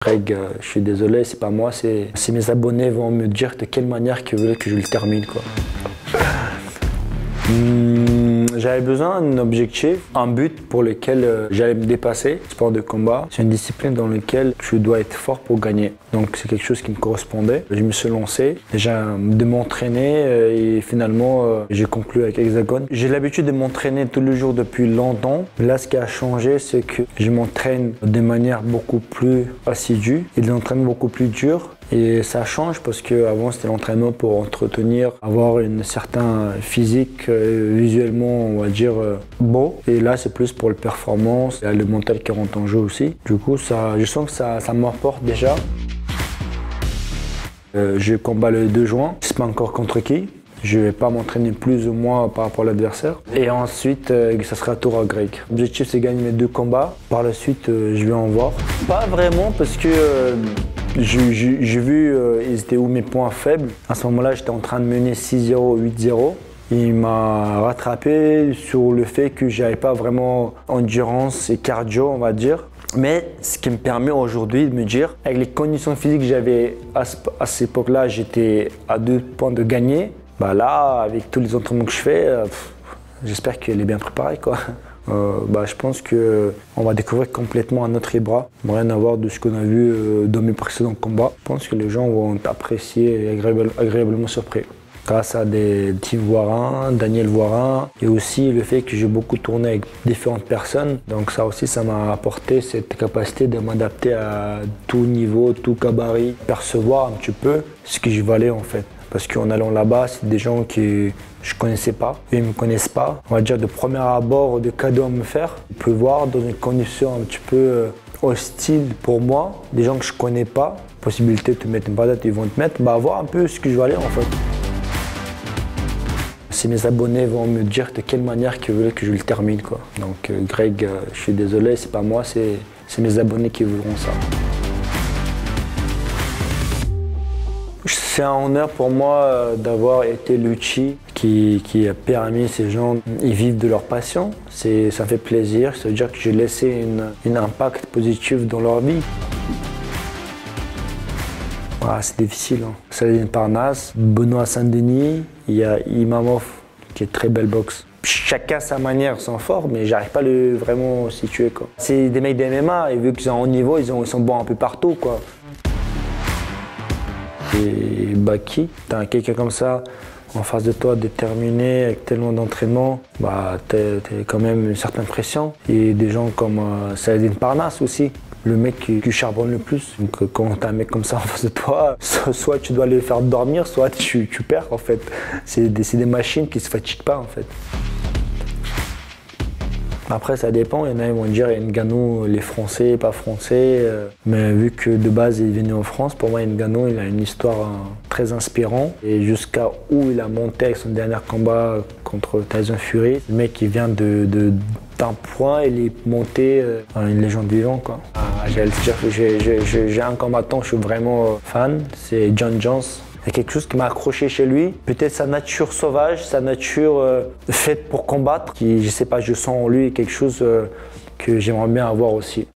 Greg, je suis désolé, c'est pas moi, c'est mes abonnés vont me dire de quelle manière qu'ils veulent que je le termine, quoi. J'avais besoin d'un objectif, un but pour lequel j'allais me dépasser. Sport de combat, c'est une discipline dans laquelle je dois être fort pour gagner. Donc c'est quelque chose qui me correspondait. Je me suis lancé, déjà de m'entraîner et finalement j'ai conclu avec Hexagone. J'ai l'habitude de m'entraîner tous les jours depuis longtemps. Là, ce qui a changé, c'est que je m'entraîne de manière beaucoup plus assidue et de l'entraînement beaucoup plus dur. Et ça change parce qu'avant c'était l'entraînement pour entretenir, avoir une certaine physique visuellement, on va dire, beau. Et là c'est plus pour la performance, il y a le mental qui rentre en jeu aussi. Du coup, je sens que ça m'apporte déjà. Je combats le 2 juin, je ne sais pas encore contre qui. Je ne vais pas m'entraîner plus ou moins par rapport à l'adversaire. Et ensuite, ça sera tour à Greg. L'objectif, c'est gagner mes 2 combats. Par la suite, je vais en voir. Pas vraiment parce que j'ai vu ils étaient où mes points faibles. À ce moment-là, j'étais en train de mener 6-0, 8-0. Il m'a rattrapé sur le fait que j'avais pas vraiment endurance et cardio, on va dire. Mais ce qui me permet aujourd'hui de me dire, avec les conditions physiques que j'avais à cette époque-là, j'étais à 2 points de gagner. Bah là, avec tous les entraînements que je fais, j'espère qu'elle est bien préparée, quoi. Je pense qu'on va découvrir complètement un autre Ibra, rien à voir de ce qu'on a vu dans mes précédents combats. Je pense que les gens vont apprécier et agréablement surpris. Grâce à des Tim Voirin, Daniel Voirin et aussi le fait que j'ai beaucoup tourné avec différentes personnes. Donc ça aussi, ça m'a apporté cette capacité de m'adapter à tout niveau, tout gabarit, percevoir un petit peu ce que je valais en fait. Parce qu'en allant là-bas, c'est des gens que je ne connaissais pas, ils ne me connaissent pas. On va dire de premier abord, de cadeaux à me faire. Je peux voir dans une condition un petit peu hostile pour moi, des gens que je ne connais pas, possibilité de te mettre une patate, ils vont te mettre, voir un peu ce que je valais en fait. Si mes abonnés vont me dire de quelle manière ils veulent que je le termine, quoi. Donc Greg, je suis désolé, c'est pas moi, c'est mes abonnés qui voudront ça. C'est un honneur pour moi d'avoir été l'outil qui a permis à ces gens de vivre de leur passion. Ça me fait plaisir, ça veut dire que j'ai laissé un impact positif dans leur vie. C'est difficile. Saladin Parnasse, Benoît Saint-Denis, il y a Imamov qui est très belle boxe. Chacun sa manière sont forts, mais j'arrive pas à le vraiment situer, quoi. C'est des mecs de MMA et vu qu'ils sont en haut niveau, ils sont bons un peu partout, quoi. Et Baki, t'as quelqu'un comme ça en face de toi, déterminé, avec tellement d'entraînement, t'es quand même une certaine pression. Et des gens comme Saladin Parnasse aussi, le mec qui charbonne le plus. Donc quand t'as un mec comme ça en face de toi, soit tu dois le faire dormir, soit tu perds en fait. C'est des machines qui se fatiguent pas en fait. Après, ça dépend. Il y en a qui vont dire Ngannou, les Français, pas Français. Mais vu que de base, il est venu en France, pour moi, Ngannou, il a une histoire très inspirante. Et jusqu'à où il a monté avec son dernier combat contre Tyson Fury. Le mec, il vient d'un point, il est monté une légende vivante, quoi. J'ai un combattant, je suis vraiment fan, c'est John Jones. Il y a quelque chose qui m'a accroché chez lui, peut-être sa nature sauvage, sa nature faite pour combattre, qui, je sais pas, je sens en lui quelque chose que j'aimerais bien avoir aussi.